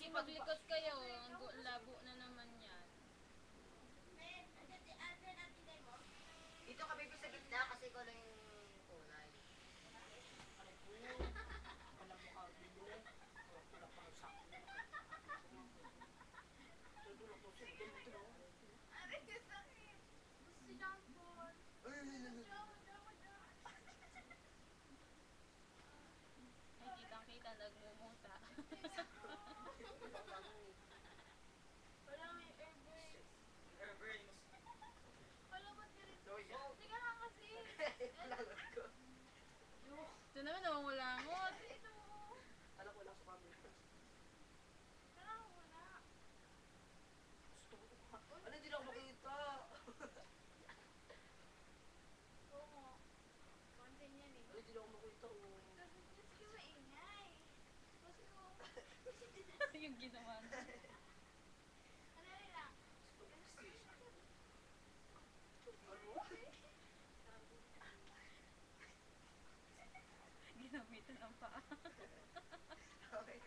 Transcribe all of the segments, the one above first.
Sige, maglikot kayo. Ang labo na naman yan. Dito ka baby sa gitna kasi ikaw lang yung kulay. Alam mo ka, bilo. Wala pang sakto. Tulog mo siya. Dito. Ay, kitang-kita, nagmumuta. Wala may airbrace. Airbrains. Wala ba't ganito? Oh, yeah. Teka lang kasi. Lalag ko. Ito naman, namangulangot. Ito. Alam ko lang sa family. Parang wala. Ano, hindi lang ako makita. Oo nga. Content yan eh. Ano, hindi lang ako makita. Kasi maingay. Kasi Yung ginawa na. ano lang. Ginamitan ang paa. Okay.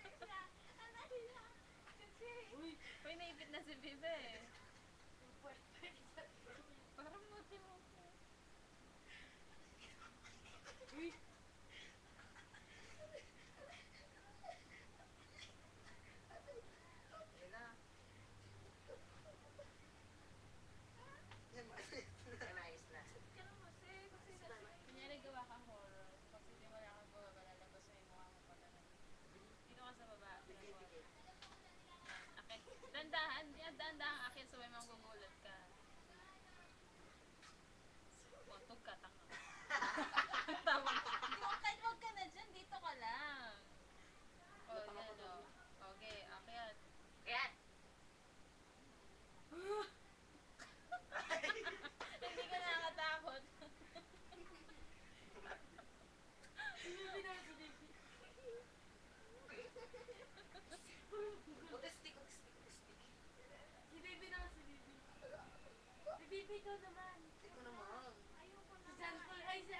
Teka, ano lang. Kasi. Uy, naipit na si Bibe. Pwede. Parang muti mo ko. Uy! Yan na. Yan, ayos na. Kaya kasi. Kasi Kunyari gawa ka horror. Pag hindi mo lang ako lalabas na yung mukha mo pala. Dito ka sa baba. Bigay-bigay. Akit. Dandahan. Dandahan akit so may manggugulat ka. Wantog ka, tanga. Tama. Kahit wag ka na dyan, dito ka lang. O, yan o. Okay, akyat. Kaya, Hindi ka nakakatakot. autistic, autistic, autistic. si baby na si baby. Si baby daw naman. Ito naman. Ayoko na. Si Santo. Ay, si